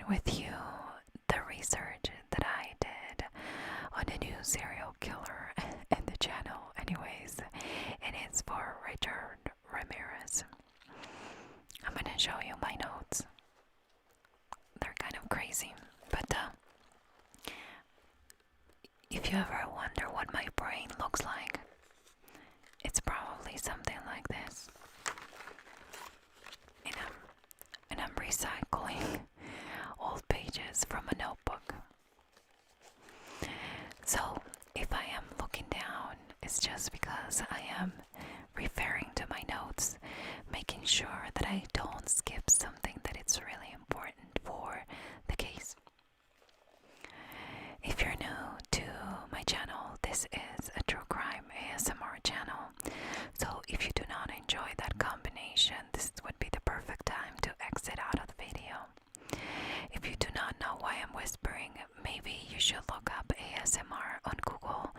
with you the research that I did on a new serial killer in the channel, anyways, and it's for Richard Ramirez. I'm gonna show you my notes. They're kind of crazy, but if you ever wonder what my brain looks like, it's probably something like this. And I'm recycling old pages from a notebook. So if I am looking down, it's just because I am referring to my notes, making sure that I don't skip something that it's really important for the case. If you're new to my channel, this is a true crime ASMR channel. So if you do not enjoy that combination, this would be the perfect time to exit out of the video. If you do not know why I'm whispering, maybe you should look up ASMR on Google,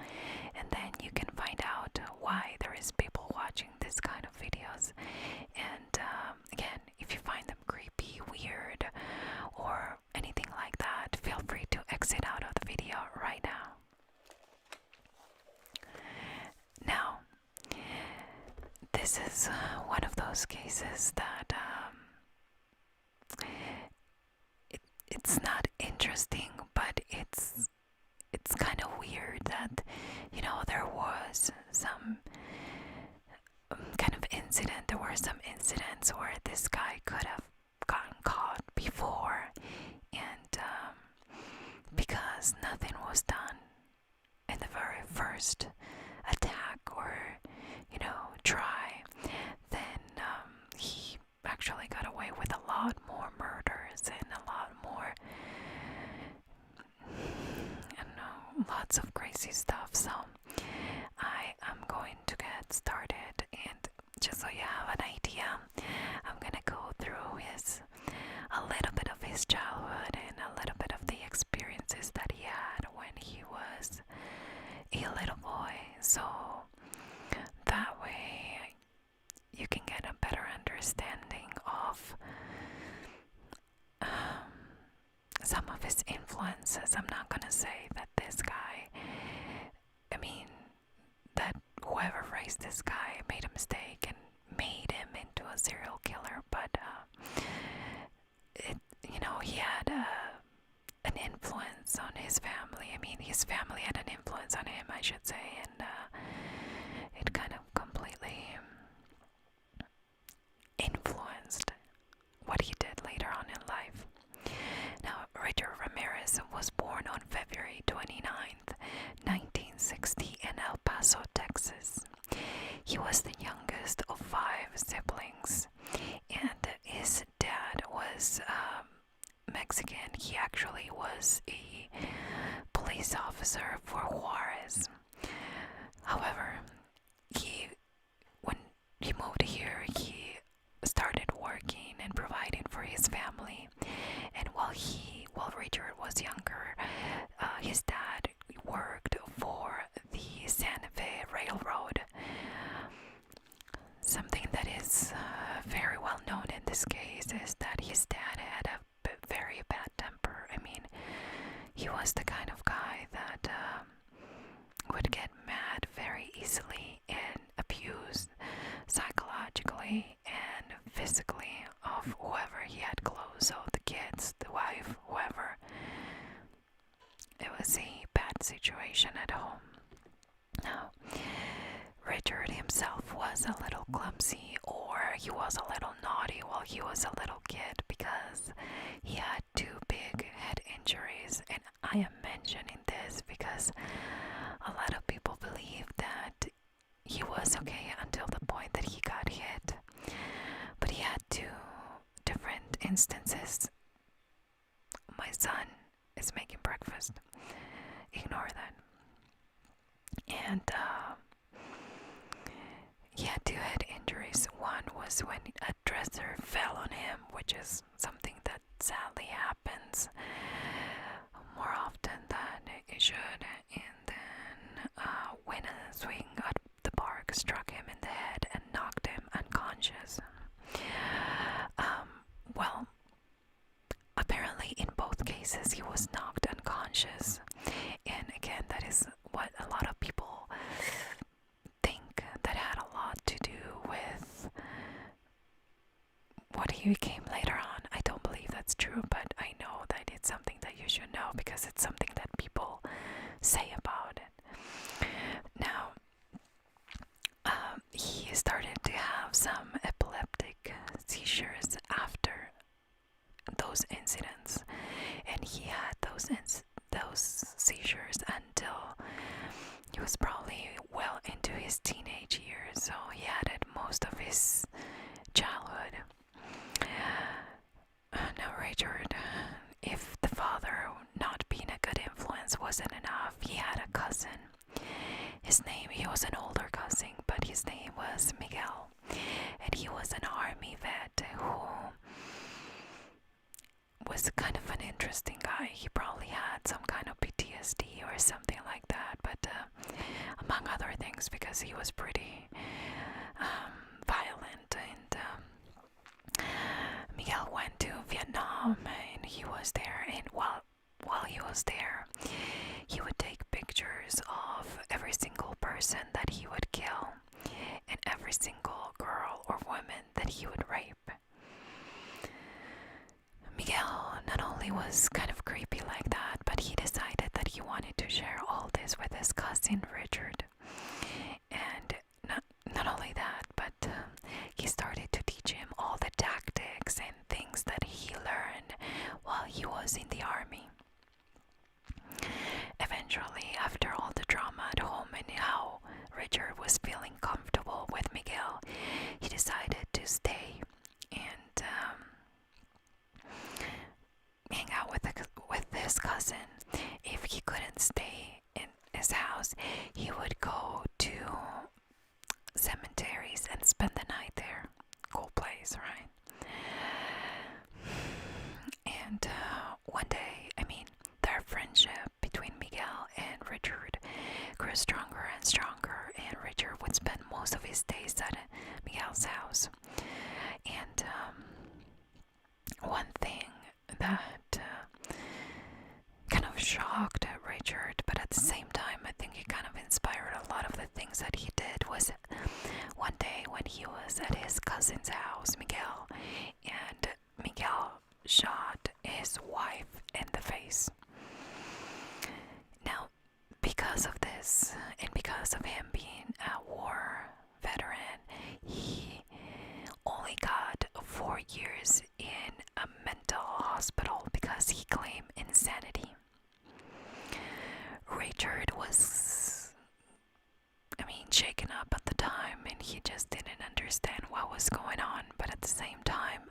and then you can find out why there is people watching this kind of videos. And again, if you find them creepy, weird, or anything like that, feel free to exit out of the video right now. Now, this is one of those cases that it's not interesting, but it's kind of weird that, you know, there was some kind of incident. There were some incidents where this guy could have gotten caught before, and because nothing was done in the very first attack or, you know, try, then he actually got away with a lot more murders and a lot more, I don't know, lots of crazy stuff. So I am going to get started, and just so you have an idea, I'm gonna go through a little bit of his childhood and a little bit of the experiences that he had when he was a little boy, so that way you can get a better understanding of some of his influences. I'm not gonna say that this guy, I mean, that whoever raised this guy made a mistake and made him into a serial killer, but you know, he had an influence on his family. I mean, his family had an influence on him, I should say, and it kind of completely influenced what he did later on in life. Now, Richard Ramirez was born on February 29th, 1960 in El Paso, Texas. He was the youngest of 5 siblings, and his dad was Mexican. He actually was a police officer for Juarez. However, when he moved here, he started working and providing for his family. And while Richard was younger, his dad worked for the Santa Fe Railroad. Something that is very well known in this case is that his dad had a very bad temper. I mean, he was the kind of guy that would get mad very easily and abuse psychologically and physically of whoever he had close. So the kids, the wife, whoever. It was a bad situation at home. Now, Richard himself was a little clumsy, or he was a little naughty while he was a little kid, because he had 2 big head injuries. And I am mentioning this because a lot of people believe that he was okay until the point that he got hit. But he had 2 different instances. My son is making breakfast. Ignore that. And he had 2 head injuries. One was when a dresser fell on him, which is something that sadly happens more often than it should. And then when a swing at the park struck him in the head and knocked him unconscious. Well, apparently in both cases he was knocked unconscious. And again, that is what a lot of people think that had a lot to do with what he became later on. I don't believe that's true, but I know that it's something that you should know because it's something that people say about it. Now, he started to have some epileptic seizures after those incidents, and he had those seizures until he was probably well into his teenage years, so he had it most of his childhood. Now, Richard, if the father not being a good influence wasn't enough, he had a cousin. He was an older cousin, but his name was Miguel, and he was an army vet who was kind of an interesting guy. He probably had some kind of PTSD or something like that, but among other things, because he was pretty violent. And Miguel went to Vietnam, and he was there, and while he was there, he would take pictures of every single person that he would kill and every single girl or woman that he would rape. Miguel not only was kind of creepy like that, but he decided that he wanted to share all this with his cousin Richard. And not only that, but he started to teach him all the tactics and things that he learned while he was in the army. Eventually, after all the drama at home and how Richard was feeling comfortable with Miguel, he decided to stay and hang out with his cousin. If he couldn't stay in his house, he would go to cemeteries and spend the night there. Cool place, right? And one day, their friendship between Miguel and Richard grew stronger and stronger, and Richard would spend most of his days at Miguel's house. And one thing that kind of shocked Richard, but at the same time I think it kind of inspired a lot of the things that he did, was one day when he was at his cousin's house, Miguel, and Miguel shot his wife in the face. Now, because of this, and because of him being a war veteran, he only got 4 years in a mental hospital because he claimed insanity. Richard was, shaken up at the time, and he just didn't understand what was going on, but at the same time,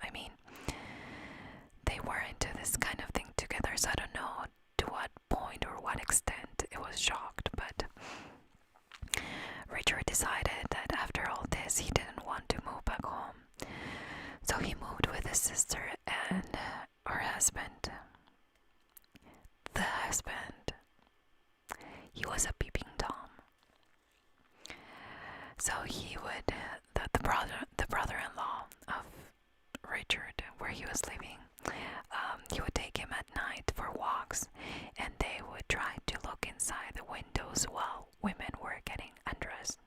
they were into this kind of thing together, so I don't know to what point or what extent it was shocked, but Richard decided that after all this, he didn't want to move back home. So he moved with his sister and her husband. The husband, he was a peeping Tom. So he would, the brother-in-law of Richard, where he was living, he would take him at night for walks, and they would try to look inside the windows while women were getting undressed.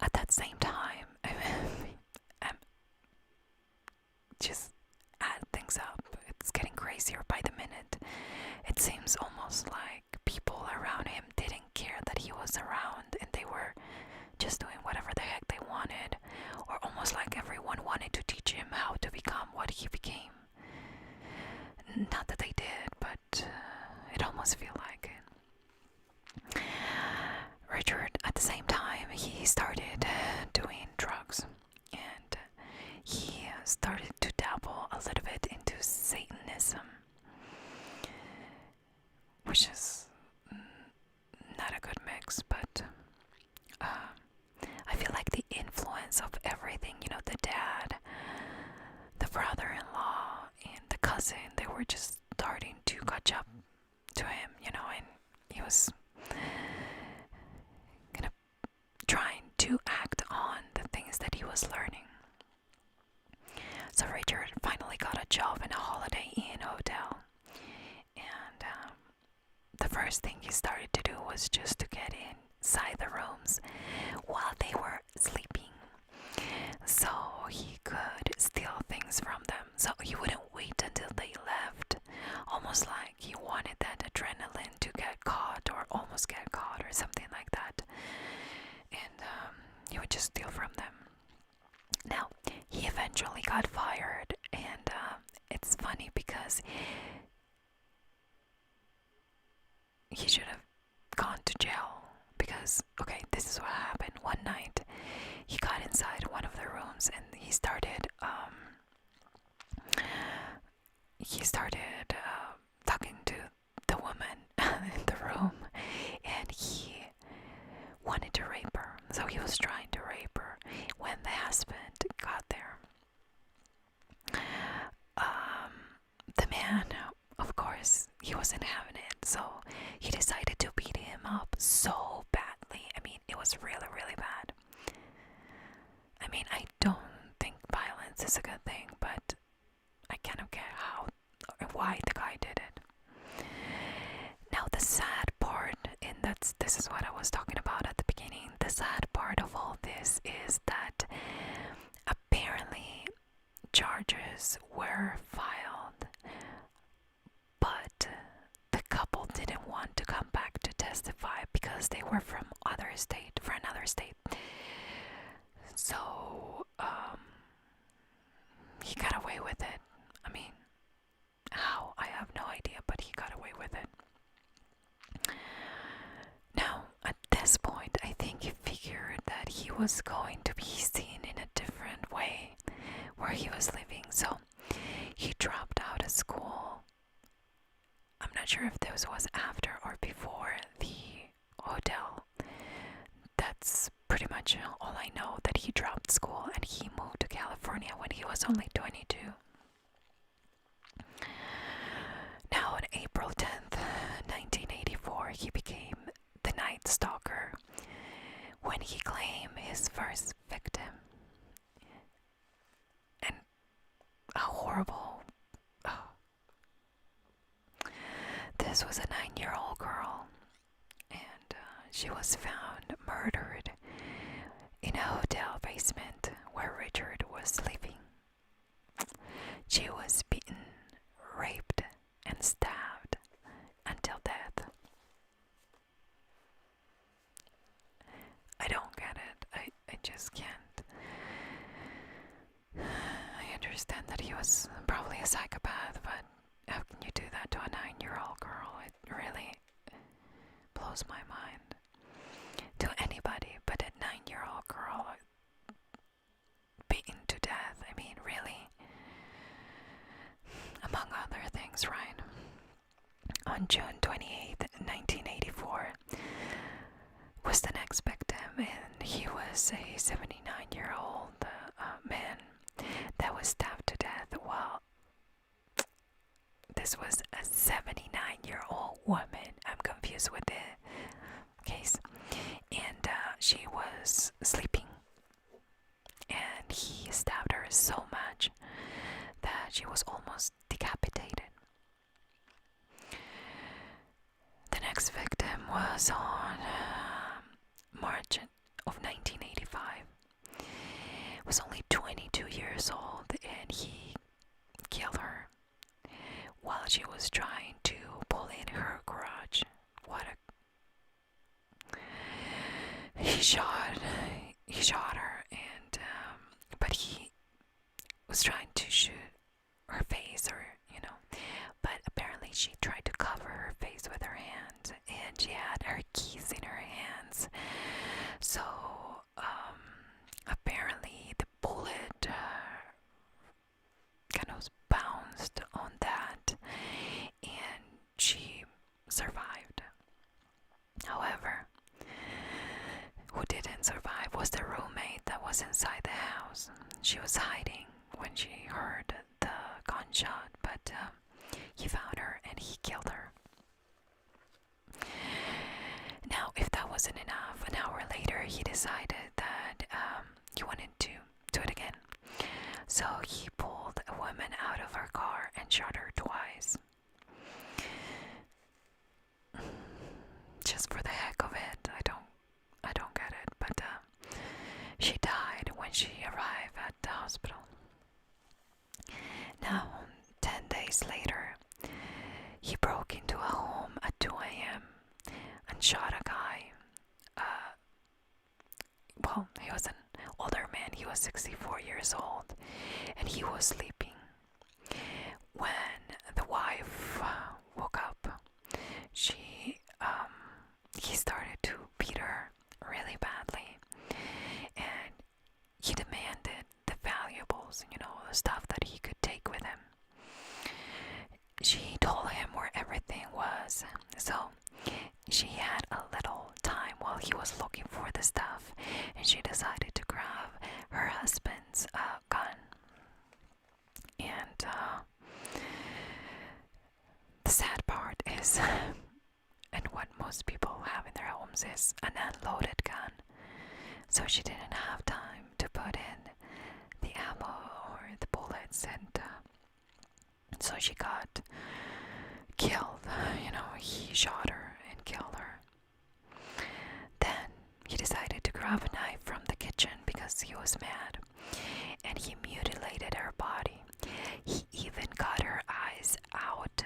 At that same time, just add things up. It's getting crazier by the minute. It seems almost like people around him didn't care that he was around, and they were just doing whatever the heck they wanted, or almost like everyone wanted to teach him how to become what he became. Not that they did, but it almost feel like it. Richard, at the same time, he started doing drugs, and he started to dabble a little bit into Satanism, which is not a good mix, but I feel like the influence of everything, the dad, the brother-in-law, and the cousin, they were just starting to catch up to him, and he was kind of trying to act on the things that he was learning. So Richard finally got a job in a Holiday Inn hotel, first thing he started to do was just to get inside the rooms while they were sleeping, so he could steal things from them. So he wouldn't wait until they left, almost like he wanted that adrenaline to get caught or almost get caught or something like that. And he would just steal from them. Now, he eventually got fired, and it's funny because he should have gone to jail. Because, okay, this is what happened. One night, he got inside one of the rooms and he started talking to the woman in the room, and he wanted to rape her. So he was trying to rape her. When the husband got there, the man, of course, he wasn't having it, so he decided to beat him up so badly. I mean, it was really, really bad. I mean, I don't think violence is a good thing, but I kind of get how or why the guy did it. Now, the sad part, and this is what I was talking about at the beginning, the sad part of all this is that apparently charges were filed, but the couple didn't want to come back to testify because they were from another state. So he got away with it. I mean, how? I have no idea, but he got away with it. Now, at this point, I think he figured that he was going to be seen in a different way where he was living, so he dropped out of school. I'm not sure if this was after or before the hotel. That's pretty much all I know, that he dropped school and he moved to California when he was only 22. Now, on April 10th, 1984, he became the Night Stalker when he claimed his first victim. And a horrible... This was a 9-year-old girl, and she was found murdered in a hotel basement where Richard was living. She was beaten, raped, and stabbed until death. I don't get it. I just can't. I understand that he was probably a psychopath, but how can you do that to a 9-year-old girl? It really blows my mind. To anybody, but a 9-year-old girl beaten to death. I mean, really? Among other things, right? On June 28th, 1984, was the next victim, and he was a 79-year-old man that was stabbed to death. Well, this was a 79-year-old woman. I'm confused with the case. And she was sleeping, and he stabbed her so much that she was almost decapitated. The next victim was on March of 1985. He was only 22 years old, and he killed her while she was trying to pull in her garage. He shot her, and but he was trying to shoot her face, or but apparently she tried to cover her face with her hands, and she had her keys in her hands. So apparently the bullet kind of bounced on that, and she survived. However, who didn't survive was the roommate that was inside the house. She was hiding when she heard the gunshot, but he found her and he killed her. Now, if that wasn't enough, an hour later he decided that he wanted to do it again. So he pulled a woman out of her car and shot her twice. she arrived at the hospital. Now, 10 days later, he broke into a home at 2 a.m. and shot a guy. Well, he was an older man. He was 64 years old, and he was sleeping. When the wife woke up, he started to beat her really badly, and he demanded the valuables, the stuff that he could take with him. She told him where everything was, so she had a little time while he was looking for the stuff, and she decided to grab her husband's gun. And the sad part is, and what most people have in their homes is an unloaded gun. So she didn't have time to put in the ammo or the bullets, and so she got killed. He shot her and killed her. Then he decided to grab a knife from the kitchen because he was mad, and he mutilated her body. He even cut her eyes out,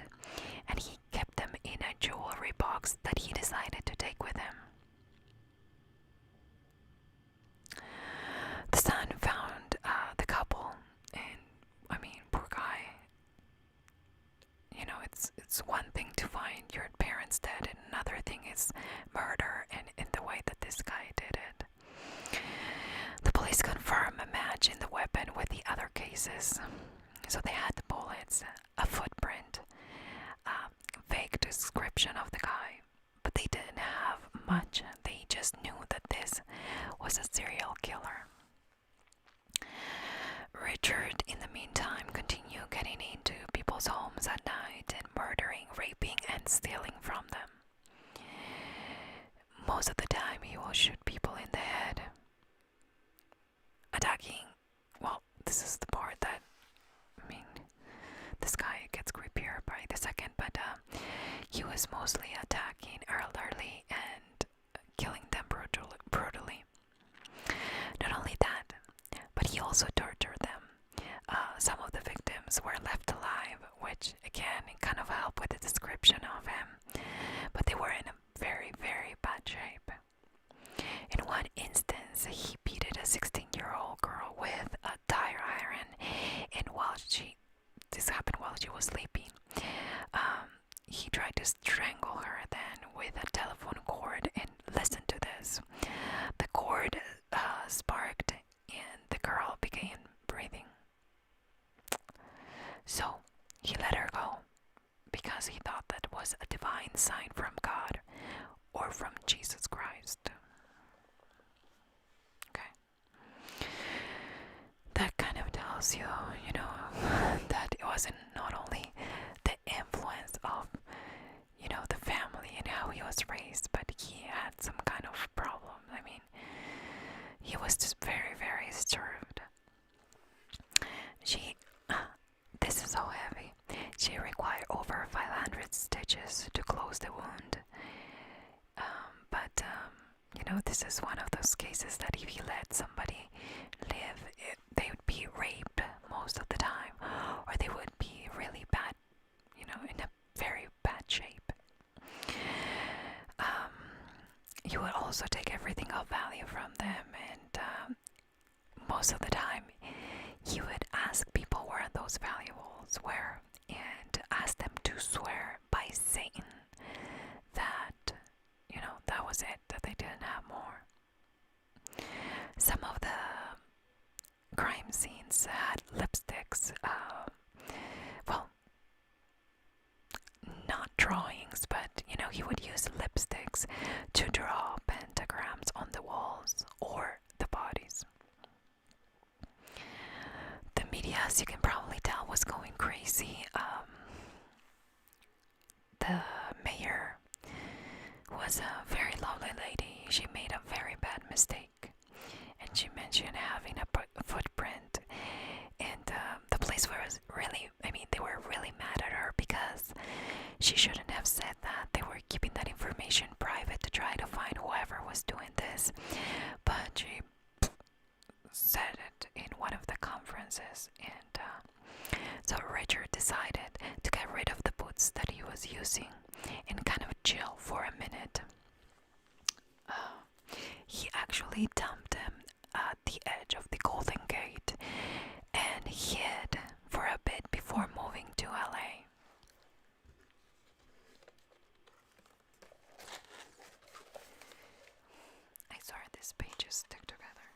and he kept them in a jewelry box that he decided to take with him. The son found the couple, and poor guy. It's one thing to find your parents dead, and another thing is murder, and in the way that this guy did it. The police confirmed a match in the weapon with the other cases. So they had the bullets, a footprint, vague description of the guy, but they didn't have much. They just knew that this was a serial killer. Richard, in the meantime, continued getting into people's homes at night and murdering, raping, and stealing from them. Most of the time, he will shoot people in the head, attacking. Well, this is the part that, this guy gets creepier by the second, but he was mostly attacking elderly and killing them brutally. Not only that, but he also tortured them. Some of the victims were left alive, which again kind of helped with the description of him, but they were in a very, very bad shape. In one instance, he beated a 16-year-old girl with a tire iron, and this happened while she was sleeping. He tried to strangle her then with a telephone cord, and listen to this. The cord sparked, and the girl began breathing. So he let her go because he thought that was a divine sign from God or from Jesus Christ. Okay. That kind of tells you, that it wasn't not only the influence of, the family and how he was raised, but he had some kind of problem. He was just very, very disturbed. This is so heavy. She required over 500 stitches to close the wound. But this is one of those cases that if you let somebody live, they would be raped most of the time, or they would be really bad, in a very bad shape. He would also take everything of value from them, and most of the time he would ask people where those valuables were, and ask them to swear by Satan that, that was it, that they didn't have more. Some of the crime scenes had lipsticks, not drawings, but he would use lipsticks to draw pentagrams on the walls or the bodies. The media, as you can probably tell, was going crazy. The mayor was a very lovely lady. She made a very bad mistake, and she mentioned having a footprint, and the police was really, they were really mad at her because she shouldn't have said that. They were keeping that information private to try to find whoever was doing this, but she said so Richard decided to get rid of the boots that he was using and kind of chill for a minute. He actually dumped him at the edge of the Golden Gate and hid for a bit before moving to LA. I swear these pages stick together.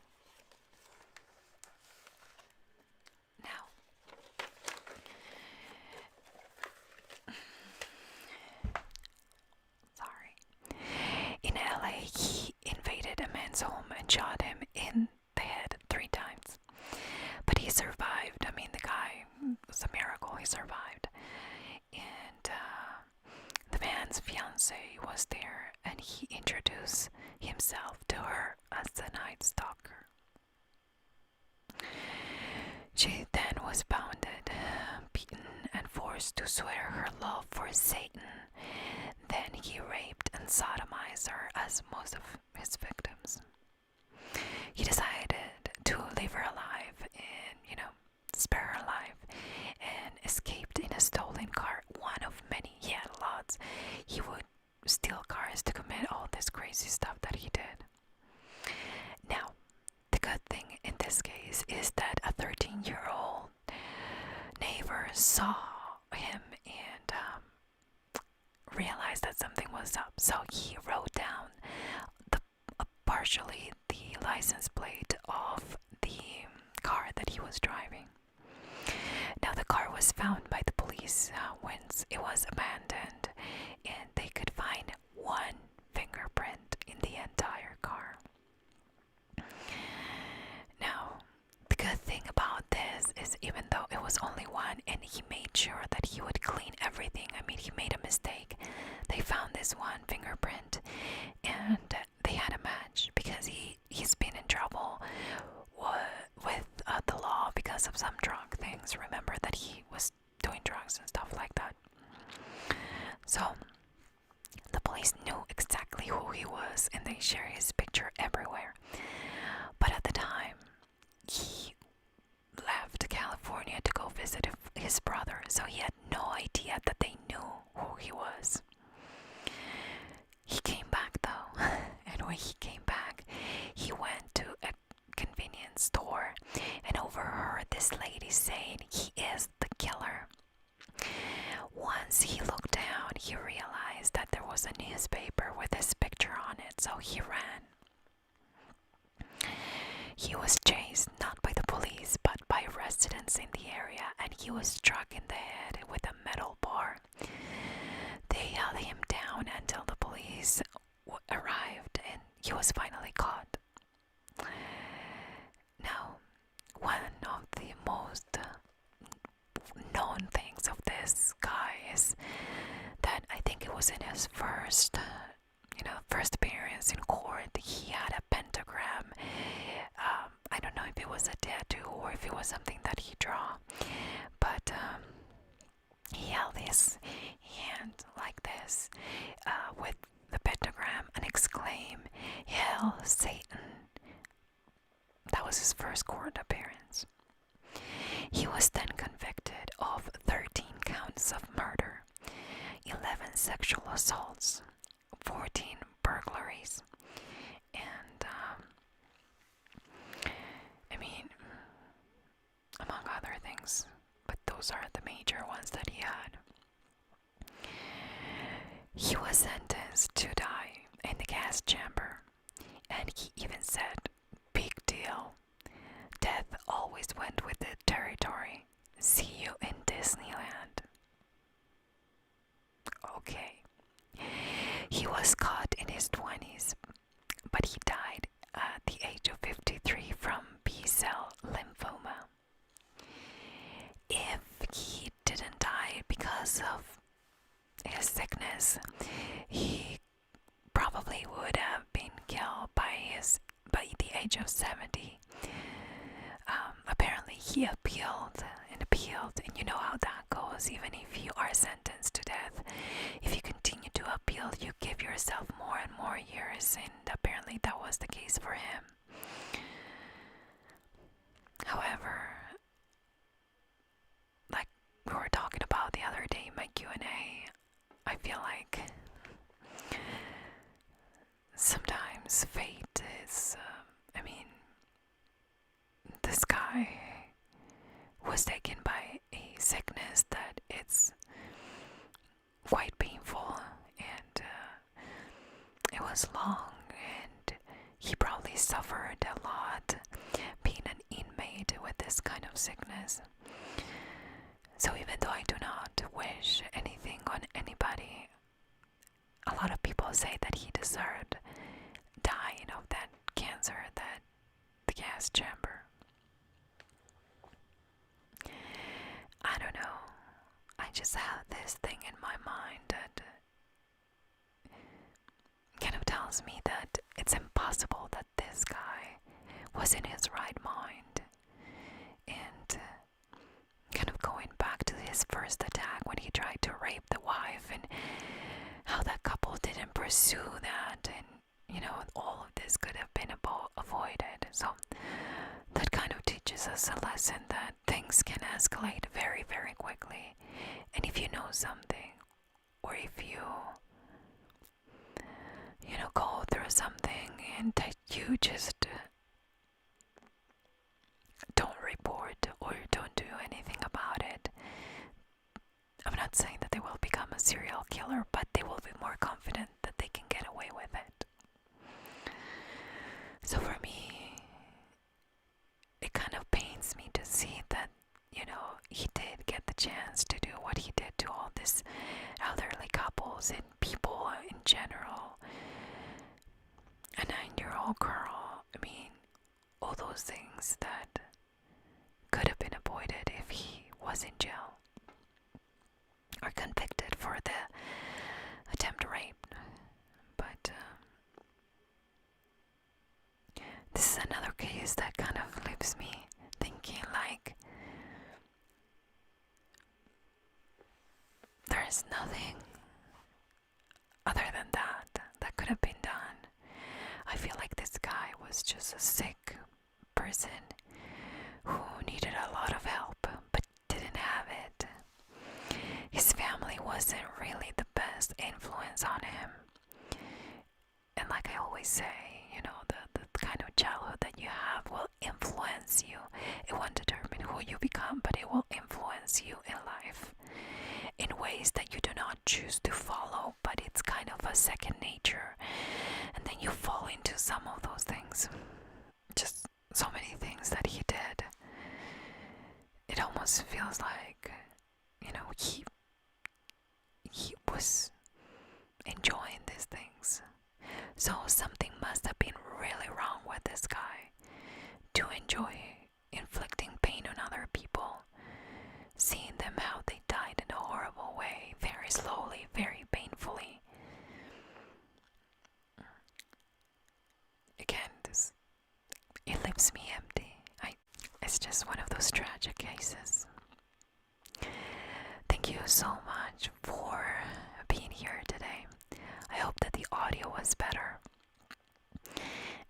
Now, sorry. In LA, he invaded a man's home and shot him in the head 3 times. But he survived. I mean, the guy, it was a miracle he survived. And the man's fiancée was there, and he introduced himself to her as the Night Stalker. She then was bounded, beaten, and forced to swear her love for Satan. Then he raped and sodomized her as most of his victims. He decided to leave her alive and, spare her life, and escaped in a stolen car, one of many. He had lots. He would steal cars to commit all this crazy stuff that he did. Now, the good thing in this case is that a 13-year-old neighbor saw him and realized that something was up. So he wrote down partially the license plate of the car that he was driving. Now the car was found by the police once it was abandoned, and they could find 1 fingerprint in the entire car. Now, the good thing about this is even though it was only 1 and he made sure that he would clean everything, I mean, he made a mistake. They found this 1 fingerprint and they had a match because he's been in trouble with the law because of some drug things. Remember that he was doing drugs and stuff like that. So the police knew exactly who he was and they share his picture everywhere. But at the time, he left California to go visit his brother, so he had no idea that they knew who he was. He came back though, and when he came back, he went to a convenience store and overheard this lady saying he is the killer. Once he looked down, he realized that there was a newspaper with his picture on it, so he ran. He was chased not by the police but by residents in the area, and he was struck in the head with a metal bar. They held him down until the police arrived and he was finally caught. Now, one of the most known things of this guy is that I think it was in his first appearance in court, he had a pentagram. I don't know if it was a tattoo or if it was something that he drew, but he held his hand like this with the pentagram and exclaimed, "Hail Satan." That was his first court appearance. He was then convicted of 13 counts of murder, 11 sexual assaults, 14 burglaries, and among other things, but those are the major ones that he had. He was sentenced to die in the gas chamber, and he even said, "Big deal. Death always went with the territory. See you in Disneyland." Okay. He was caught in his 20s, but he died at the age of 53 from B-cell lymphoma. If he didn't die because of his sickness, he probably would have been killed by the age of 70. Apparently he appealed, and you know how that goes. Even if you are sentenced to death, if you continue to appeal, you give yourself more and more years, and apparently that was the case for him. However, feel like sometimes fate is, this guy was taken by a sickness that it's quite painful, and it was long, and he probably suffered a lot being an inmate with this kind of sickness. So even though I do not wish anything on anybody, a lot of people say that he deserved dying of that cancer, that the gas chamber. I don't know. I just have this thing in my mind that kind of tells me that it's impossible that this guy was in his right mind. And kind of going back to his first attack when he tried to rape the wife, and how that couple didn't pursue that, and all of this could have been avoided. So that kind of teaches us a lesson that things can escalate very, very quickly. And if you know something, or if you go through something and that you just don't report or don't do anything about it, I'm not saying that they will become a serial killer, but they will be more confident that they can get away with it. So for me, it kind of pains me to see that, he did get the chance to do what he did to all these elderly couples and people in general. A 9-year-old girl, all those things that could have been avoided if he was in jail or convicted for the attempt rape. But this is another case that kind of leaves me thinking, like, there is nothing other than that could have been done. I feel like this guy was just a sick person who needed a lot of help but didn't have it. His family wasn't really the best influence on him. And like I always say, the kind of childhood that you have will influence you. It won't determine who you become, but it will influence you in life in ways that you do not choose to follow, but it's kind of a second nature. And then you fall into some of those things. Just so many things that he did. It almost feels like, he was enjoying these things. So something must have been really wrong with this guy to enjoy inflicting pain on other people, seeing them how they died in a horrible way, very slowly, very painfully. Again, it leaves me empty. It's just one of those tragic cases. Thank you so much for being here today. I hope that the audio was better,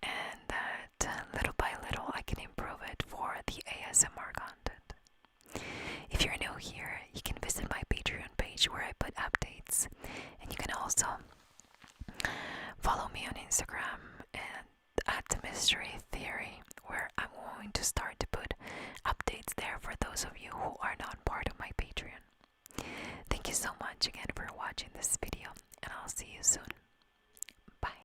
and that little by little I can improve it for the ASMR content. If you're new here, you can visit my Patreon page where I put updates, and you can also follow me on Instagram and at the Mystery Theory, where I'm going to start to put updates there for those of you who are not part of my Patreon. Thank you so much again for watching this video, and I'll see you soon.